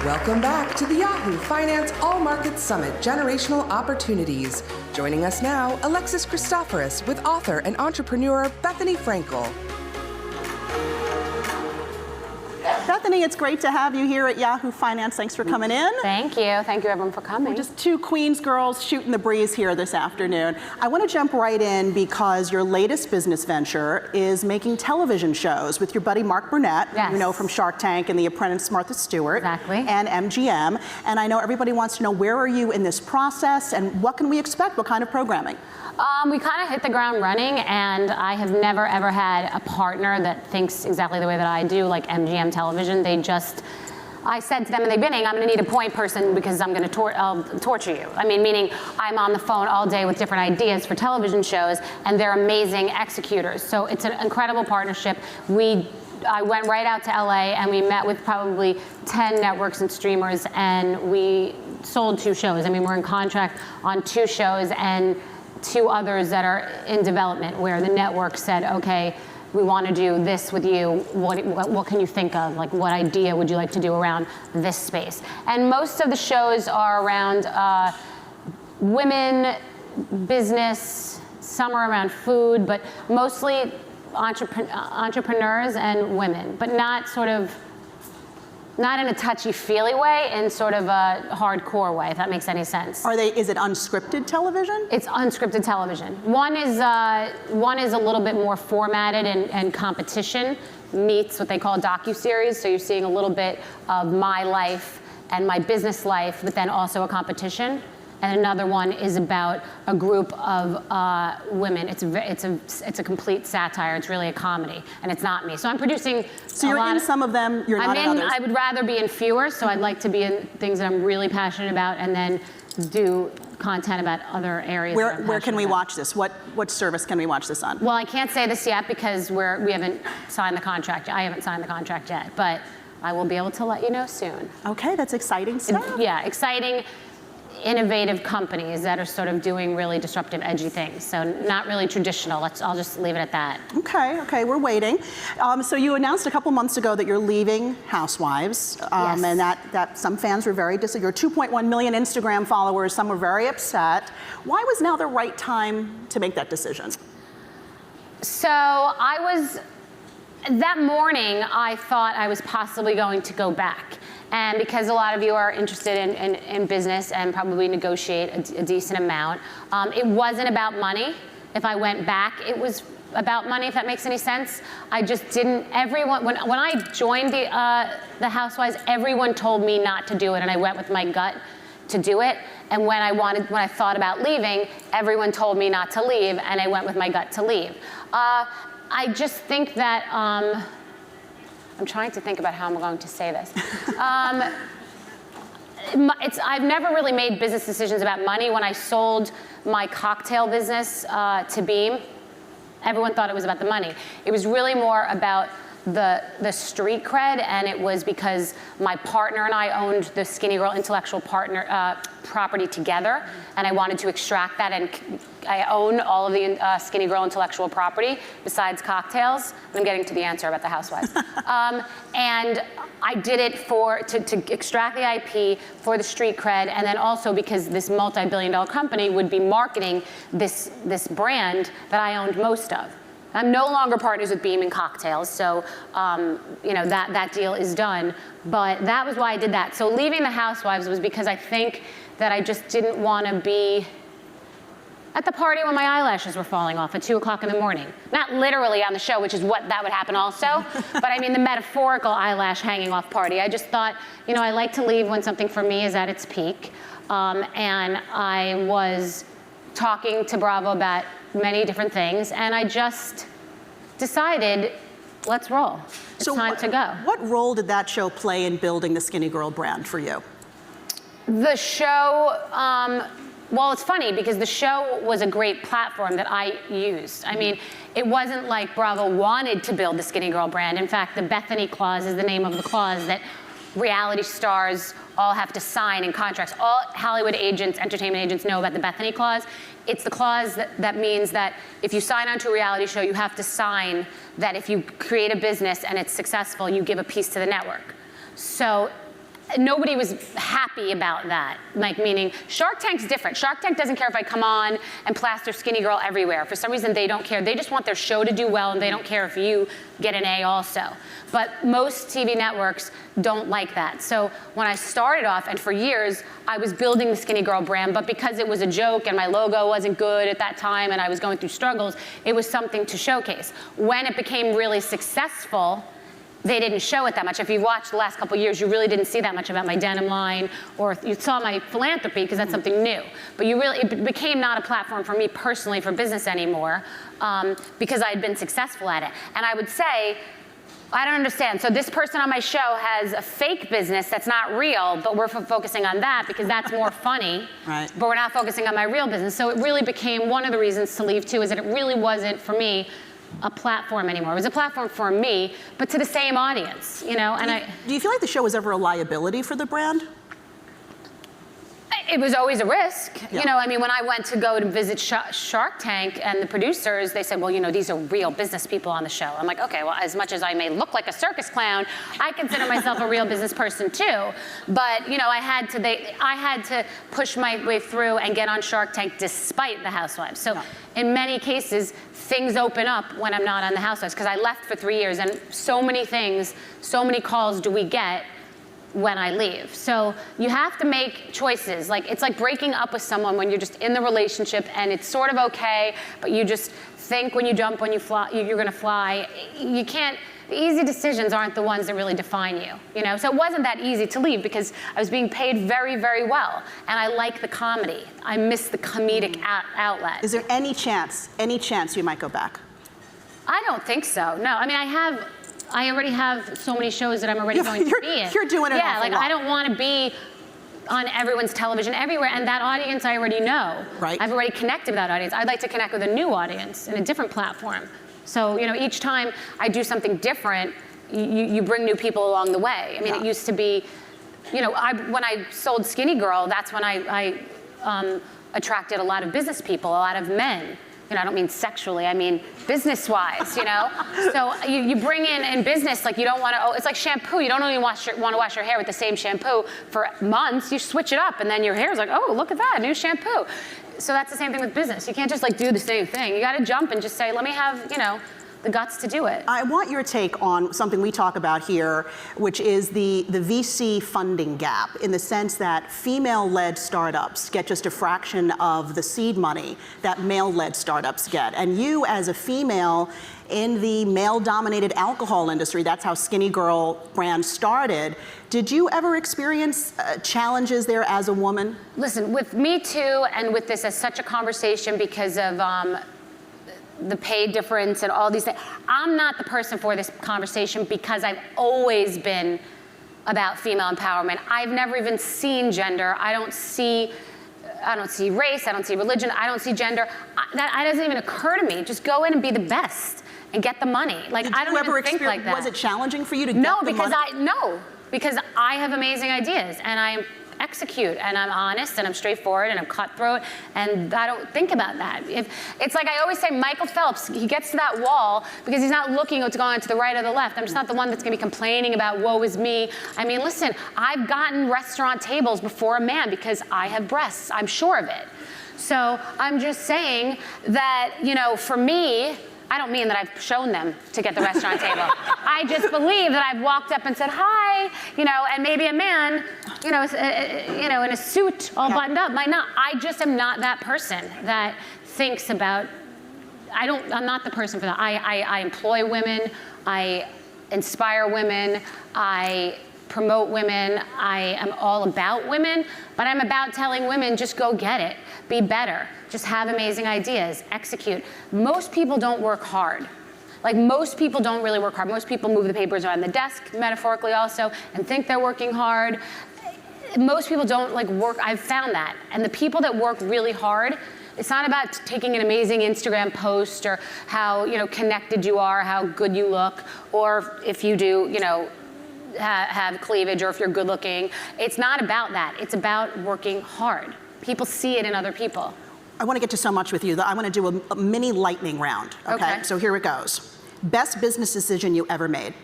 Welcome back to the Yahoo Finance All Markets Summit Generational Opportunities. Joining us now, Alexis Christoforous with author and entrepreneur Bethenny Frankel. Bethenny, it's great to have you here at Yahoo Finance. Thanks for coming in. Thank you. Thank you, everyone, for coming. We're just two Queens girls shooting the breeze here this afternoon. I want to jump right in because your latest business venture is making television shows with your buddy Mark Burnett, yes, who you know from Shark Tank and The Apprentice, Martha Stewart, exactly, and MGM. And I know everybody wants to know, where are you in this process and what can we expect? What kind of programming? We kind of hit the ground running, and I have never ever had a partner that thinks exactly the way that I do, like MGM Television. I said to them in the beginning, I'm going to need a point person because I'm going to torture you. I mean, meaning I'm on the phone all day with different ideas for television shows, and they're amazing executors. So it's an incredible partnership. I went right out to LA and we met with probably 10 networks and streamers, and we sold 2 shows. I mean, we're in contract on 2 shows and 2 others that are in development, where the network said, okay, we want to do this with you. What can you think of? Like, what idea would you like to do around this space? And most of the shows are around women, business, some are around food, but mostly entrepreneurs and women, but not in a touchy-feely way, in sort of a hardcore way, if that makes any sense. Is it unscripted television? It's unscripted television. One is a little bit more formatted and competition meets what they call docuseries. So you're seeing a little bit of my life and my business life, but then also a competition. And another one is about a group of women. It's a complete satire. It's really a comedy, and it's not me. So I'm producing. So you're in some of them. You're not in others. I would rather be in fewer. So I'd like to be in things that I'm really passionate about, and then do content about other areas. Where can we watch this? What service can we watch this on? Well, I can't say this yet because we haven't signed the contract. I haven't signed the contract yet, but I will be able to let you know soon. Okay, that's exciting stuff. Yeah, exciting, innovative companies that are sort of doing really disruptive, edgy things. So not really traditional. I'll just leave it at that. Okay, we're waiting. So you announced a couple months ago that you're leaving Housewives, yes, and that some fans were very disappointed. Your 2.1 million Instagram followers, some were very upset. Why was now the right time to make that decision? So that morning, I thought I was possibly going to go back. And because a lot of you are interested in business and probably negotiate a decent amount, it wasn't about money. If I went back, it was about money, if that makes any sense. I just didn't, when I joined the Housewives, everyone told me not to do it, and I went with my gut to do it. And when I thought about leaving, everyone told me not to leave, and I went with my gut to leave. I just think that, I'm trying to think about how I'm going to say this. I've never really made business decisions about money. When I sold my cocktail business to Beam, everyone thought it was about the money. It was really more about the street cred, and it was because my partner and I owned the Skinnygirl intellectual property together, and I wanted to extract that, and I own all of the Skinnygirl intellectual property besides cocktails. I'm getting to the answer about the Housewives. And I did it to extract the IP for the street cred, and then also because this multi-billion-dollar company would be marketing this brand that I owned most of. I'm no longer partners with Beam and cocktails, so that deal is done. But that was why I did that. So leaving the Housewives was because I think that I just didn't want to be at the party when my eyelashes were falling off at 2 o'clock in the morning. Not literally on the show, which is what that would happen also, but I mean the metaphorical eyelash hanging off party. I just thought, I like to leave when something for me is at its peak. And I was talking to Bravo about many different things, and I just decided, let's roll. It's time to go. What role did that show play in building the Skinnygirl brand for you? The show, well, it's funny because the show was a great platform that I used. I mean, it wasn't like Bravo wanted to build the Skinnygirl brand. In fact, the Bethenny clause is the name of the clause that reality stars all have to sign in contracts. All Hollywood agents, entertainment agents know about the Bethenny clause. It's the clause that means that if you sign onto a reality show, you have to sign that if you create a business and it's successful, you give a piece to the network. So nobody was happy about that. Like, meaning Shark Tank's different. Shark Tank doesn't care if I come on and plaster Skinnygirl everywhere. For some reason, they don't care. They just want their show to do well, and they don't care if you get an A also. But most TV networks don't like that. So when I started off, and for years, I was building the Skinnygirl brand, but because it was a joke and my logo wasn't good at that time and I was going through struggles, it was something to showcase. When it became really successful, they didn't show it that much. If you watched the last couple of years, you really didn't see that much about my denim line, or you saw my philanthropy, because that's something new. But it became not a platform for me personally for business anymore, because I had been successful at it. And I would say, I don't understand. So this person on my show has a fake business that's not real, but we're focusing on that because that's more funny. Right. But we're not focusing on my real business. So it really became one of the reasons to leave too, is that it really wasn't for me a platform anymore. It was a platform for me, but to the same audience, you know. And do you feel like the show was ever a liability for the brand? It was always a risk. Yeah. You know, I mean, when I went to go to visit Shark Tank, and the producers, they said, well, you know, these are real business people on the show. I'm like, okay, well, as much as I may look like a circus clown, I consider myself a real business person too. But, you know, I had to push my way through and get on Shark Tank despite the Housewives. So in many cases, things open up when I'm not on the Housewives, because I left for 3 years, and so many things, so many calls do we get when I leave. So you have to make choices. Like, it's like breaking up with someone when you're just in the relationship and it's sort of okay, but you just think when you jump, when you fly, you're gonna fly. You can't, the easy decisions aren't the ones that really define you, you know? So it wasn't that easy to leave because I was being paid very, very well. And I like the comedy. I miss the comedic outlet. Is there any chance you might go back? I don't think so, no. I mean, I already have so many shows that I'm already going to be in. You're doing it. Yeah, like I don't want to be on everyone's television everywhere, and that audience I already know. Right. I've already connected with that audience. I'd like to connect with a new audience in a different platform. So, you know, each time I do something different, you bring new people along the way. I mean, It used to be, you know, when I sold Skinnygirl, that's when I attracted a lot of business people, a lot of men. You know, I don't mean sexually, I mean business-wise, you know? So you bring in business, like you don't want to, it's like shampoo. You don't only want to wash your hair with the same shampoo for months. You switch it up, and then your hair's like, oh, look at that, new shampoo. So that's the same thing with business. You can't just like do the same thing. You got to jump and just say, let me have, you know, the guts to do it. I want your take on something we talk about here, which is the VC funding gap, in the sense that female-led startups get just a fraction of the seed money that male-led startups get. And you, as a female in the male-dominated alcohol industry, that's how Skinnygirl Brand started, did you ever experience challenges there as a woman? Listen, with Me Too and with this as such a conversation because of the pay difference and all these things. I'm not the person for this conversation because I've always been about female empowerment. I've never even seen gender. I don't see race, I don't see religion, I don't see gender. That doesn't even occur to me. Just go in and be the best and get the money. Like, I don't even think like that. Was it challenging for you to get the money? No, because I have amazing ideas and I execute, and I'm honest, and I'm straightforward, and I'm cutthroat, and I don't think about that. It's like I always say, Michael Phelps, he gets to that wall because he's not looking what's going on to the right or the left. I'm just not the one that's gonna be complaining about woe is me. I mean, listen, I've gotten restaurant tables before a man because I have breasts, I'm sure of it. So I'm just saying that, you know, for me, I don't mean that I've shown them to get the restaurant table. I just believe that I've walked up and said, hi, you know, and maybe a man, you know, in a suit all buttoned up might not. I just am not that person that thinks about, I'm not the person for that. I employ women, I inspire women, I promote women, I am all about women, but I'm about telling women, just go get it, be better, just have amazing ideas, execute. Most people don't work hard. Like, most people don't really work hard. Most people move the papers around the desk, metaphorically also, and think they're working hard. Most people don't like work, I've found that. And the people that work really hard, it's not about taking an amazing Instagram post or how, you know, connected you are, how good you look, or if you do, you know, have cleavage, or if you're good looking. It's not about that. It's about working hard. People see it in other people. I want to get to so much with you. I want to do a mini lightning round. Okay? So here it goes. Best business decision you ever made?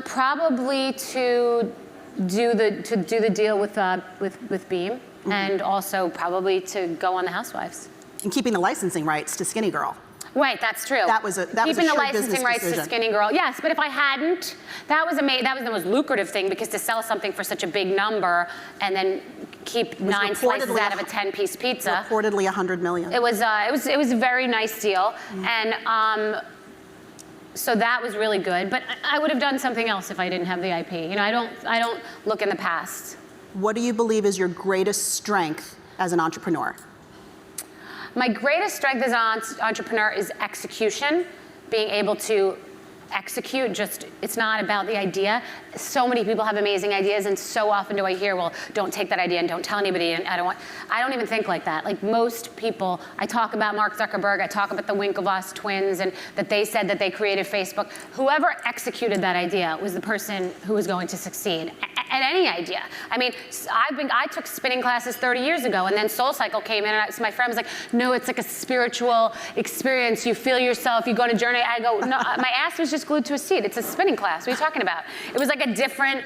Probably to do the deal with Beam, and also probably to go on the Housewives. And keeping the licensing rights to Skinnygirl. Right, that's true. That was a keeping the sure licensing rights decision. to Skinnygirl. Yes, but if I hadn't, that was the most lucrative thing, because to sell something for such a big number and then keep 9 slices out of a 10-piece pizza. Reportedly $100 million. It was a very nice deal, and so that was really good. But I would have done something else if I didn't have the IP. You know, I don't look in the past. What do you believe is your greatest strength as an entrepreneur? My greatest strength as an entrepreneur is execution, being able to execute. It's not about the idea. So many people have amazing ideas, and so often do I hear, well, don't take that idea and don't tell anybody, and I don't even think like that. Like most people, I talk about Mark Zuckerberg, I talk about the Winklevoss twins, and that they said that they created Facebook. Whoever executed that idea was the person who was going to succeed at any idea. I mean, I took spinning classes 30 years ago, and then SoulCycle came in, and my friend was like, no, it's like a spiritual experience. You feel yourself, you go on a journey. I go, no, my ass was just glued to a seat. It's a spinning class. What are you talking about? It was like a different,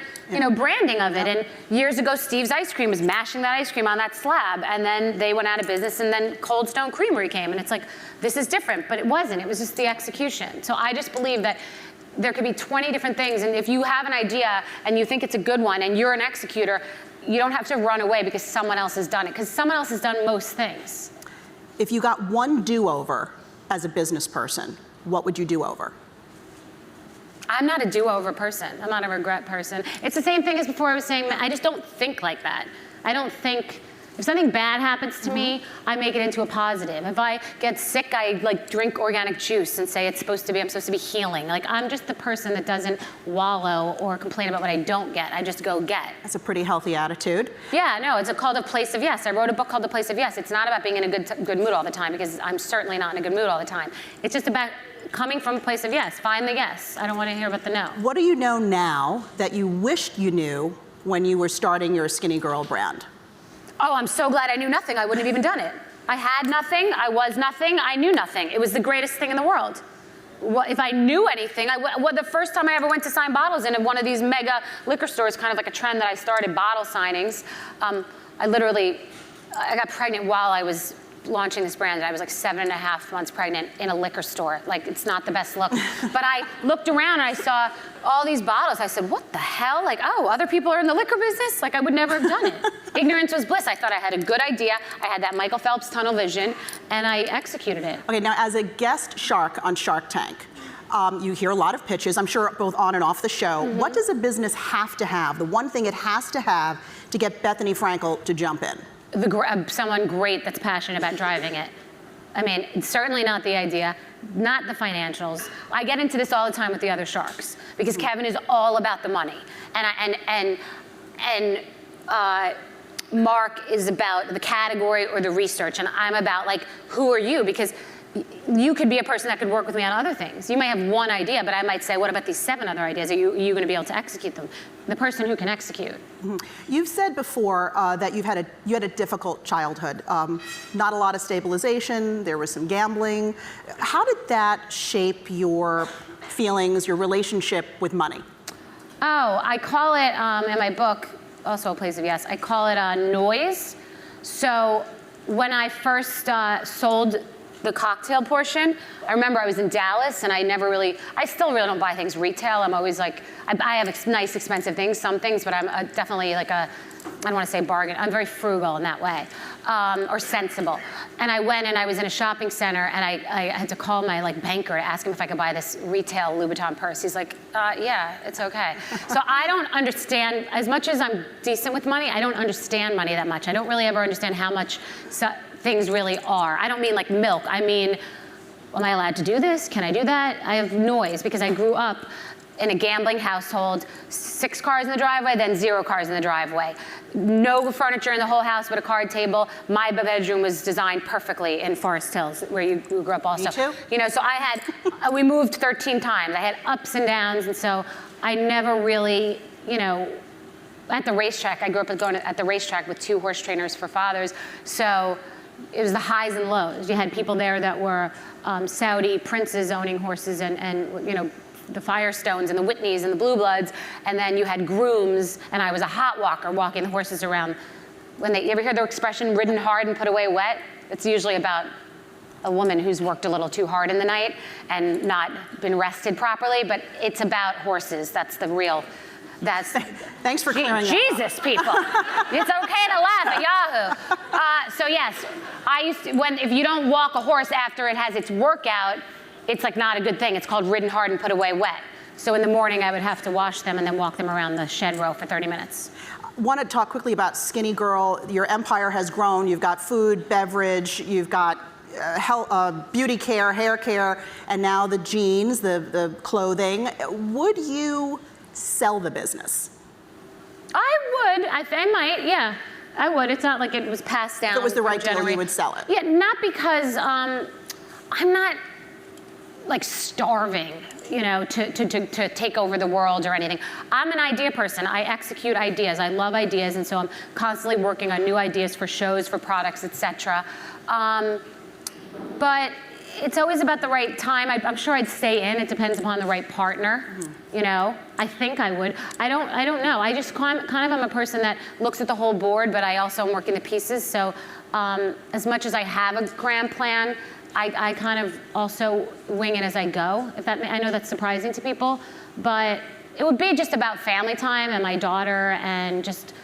branding of it. And years ago, Steve's Ice Cream was mashing that ice cream on that slab, and then they went out of business, and then Cold Stone Creamery came, and it's like, this is different, but it wasn't. It was just the execution. So I just believe that there could be 20 different things, and if you have an idea and you think it's a good one and you're an executor, you don't have to run away because someone else has done it, because someone else has done most things. If you got one do-over as a business person, what would you do over? I'm not a do-over person. I'm not a regret person. It's the same thing as before I was saying, I just don't think like that. I don't think, if something bad happens to me, I make it into a positive. If I get sick, I drink organic juice and say I'm supposed to be healing. Like, I'm just the person that doesn't wallow or complain about what I don't get. I just go get. That's a pretty healthy attitude. Yeah, no, it's called A Place of Yes. I wrote a book called The Place of Yes. It's not about being in a good mood all the time, because I'm certainly not in a good mood all the time. It's just about coming from a place of yes. Find the yes. I don't want to hear about the no. What do you know now that you wished you knew when you were starting your Skinnygirl brand? Oh, I'm so glad I knew nothing. I wouldn't have even done it. I had nothing. I was nothing. I knew nothing. It was the greatest thing in the world. Well, if I knew anything, the first time I ever went to sign bottles in one of these mega liquor stores, kind of like a trend that I started, bottle signings, I got pregnant while I was launching this brand, and I was like 7.5 months pregnant in a liquor store. Like, it's not the best look. But I looked around and I saw all these bottles. I said, what the hell? Like, oh, other people are in the liquor business? Like, I would never have done it. Ignorance was bliss. I thought I had a good idea. I had that Michael Phelps tunnel vision, and I executed it. Okay, now as a guest shark on Shark Tank, you hear a lot of pitches, I'm sure both on and off the show. What does a business have to have, the one thing it has to have to get Bethenny Frankel to jump in? Someone great that's passionate about driving it. I mean, it's certainly not the idea, not the financials. I get into this all the time with the other sharks, because Kevin is all about the money, and Mark is about the category or the research, and I'm about, like, who are you? Because you could be a person that could work with me on other things. You may have one idea, but I might say, what about these 7 other ideas? Are you going to be able to execute them? The person who can execute. You've said before that you had a difficult childhood. Not a lot of stabilization, there was some gambling. How did that shape your feelings, your relationship with money? Oh, I call it, in my book, also A Place of Yes, I call it noise. So when I first sold the cocktail portion, I remember I was in Dallas, and I still really don't buy things retail. I'm always like, I have nice expensive things, some things, but I'm definitely like I don't want to say bargain, I'm very frugal in that way, or sensible. And I went and I was in a shopping center, and I had to call my banker to ask him if I could buy this retail Louboutin purse. He's like, yeah, it's okay. So I don't understand, as much as I'm decent with money, I don't understand money that much. I don't really ever understand how much things really are. I don't mean like milk. I mean, am I allowed to do this? Can I do that? I have noise because I grew up in a gambling household, 6 cars in the driveway, then 0 cars in the driveway. No furniture in the whole house but a card table. My bedroom was designed perfectly in Forest Hills, where you grew up also. Me too. You know, so I had, we moved 13 times. I had ups and downs, and so I never really, at the racetrack, I grew up going at the racetrack with 2 horse trainers for fathers, so it was the highs and lows. You had people there that were Saudi princes owning horses and the Firestones and the Whitneys and the Blue Bloods, and then you had grooms, and I was a hot walker walking the horses around. You ever hear the expression, ridden hard and put away wet? It's usually about a woman who's worked a little too hard in the night and not been rested properly, but it's about horses. That's the real, Thanks for clearing that up. Jesus, people. It's okay to laugh at Yahoo. So yes, if you don't walk a horse after it has its workout, it's like not a good thing. It's called ridden hard and put away wet. So in the morning, I would have to wash them and then walk them around the shed row for 30 minutes. I want to talk quickly about Skinnygirl. Your empire has grown. You've got food, beverage, you've got beauty care, hair care, and now the jeans, the clothing. Would you sell the business? I would. I might, yeah. I would. It's not like it was passed down. If it was the right deal, you would sell it? Yeah, not because I'm not like starving, to take over the world or anything. I'm an idea person. I execute ideas. I love ideas, and so I'm constantly working on new ideas for shows, for products, etc. But it's always about the right time. I'm sure I'd stay in. It depends upon the right partner. I think I would. I don't know. I just kind of am a person that looks at the whole board, but I also am working the pieces. So as much as I have a grand plan, I kind of also wing it as I go. I know that's surprising to people, but it would be just about family time and my daughter, and just,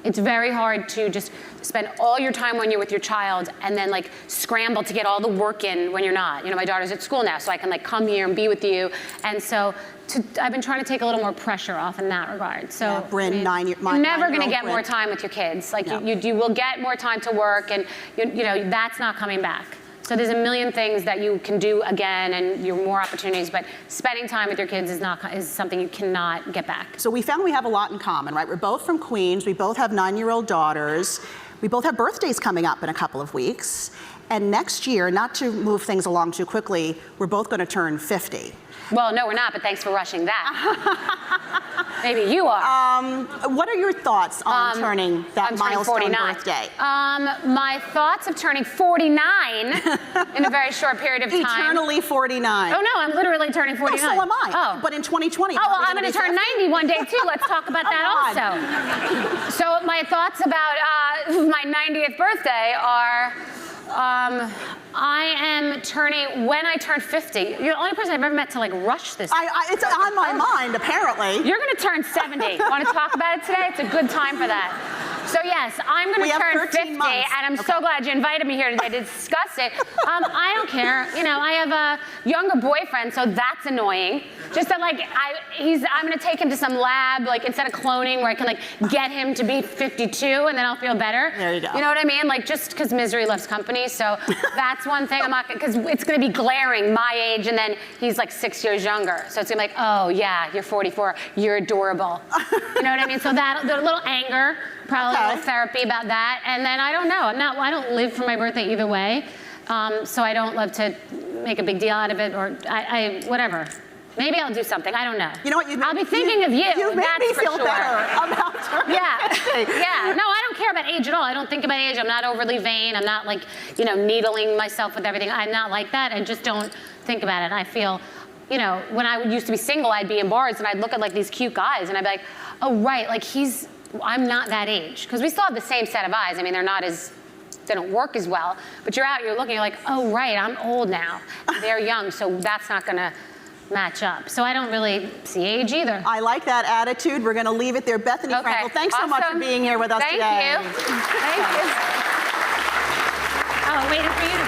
it's very hard to just spend all your time when you're with your child and then like scramble to get all the work in when you're not. My daughter's at school now, so I can like come here and be with you. And so I've been trying to take a little more pressure off in that regard. So yeah, Bryn, you're never going to get more time with your kids. Like you will get more time to work, and that's not coming back. So there's a million things that you can do again, and you're more opportunities, but spending time with your kids is something you cannot get back. So we found we have a lot in common, right? We're both from Queens. We both have 9-year-old daughters. We both have birthdays coming up in a couple of weeks. And next year, not to move things along too quickly, we're both going to turn 50. Well, no, we're not, but thanks for rushing that. Maybe you are. What are your thoughts on turning that milestone birthday? My thoughts of turning 49 in a very short period of time. Eternally 49. Oh, no, I'm literally turning 49. No, so am I. Oh. But in 2020. Oh, well, I'm going to turn 90 one day, too. Let's talk about that also. So my thoughts about my 90th birthday are... I am turning, when I turn 50, you're the only person I've ever met to like rush this. It's on my mind, apparently. You're going to turn 70. Want to talk about it today? It's a good time for that. So yes, I'm going to turn 50, and I'm so glad you invited me here today to discuss it. I don't care. I have a younger boyfriend, so that's annoying. Just that I'm going to take him to some lab, like instead of cloning, where I can like get him to be 52, and then I'll feel better. There you go. You know what I mean? Like just because misery loves company. So that's one thing I'm not, because it's going to be glaring my age, and then he's like 6 years younger. So it's going to be like, oh yeah, you're 44, you're adorable. You know what I mean? So that a little anger. Probably a little therapy about that, and then I don't know. I don't live for my birthday either way, so I don't love to make a big deal out of it, or whatever. Maybe I'll do something. I don't know. You know what? I'll be thinking of you. You make me feel better about turning 50. Yeah. No, I don't care about age at all. I don't think about age. I'm not overly vain. I'm not like needling myself with everything. I'm not like that. I just don't think about it. I feel, when I used to be single, I'd be in bars and I'd look at like these cute guys and I'd be like, oh right, like I'm not that age. Because we still have the same set of eyes. I mean, they don't work as well. But you're out, you're looking, you're like, oh, right, I'm old now. They're young, so that's not going to match up. So I don't really see age either. I like that attitude. We're going to leave it there. Bethenny Frankel, thanks so much for being here with us today. Thank you. Oh, I'm waiting for you to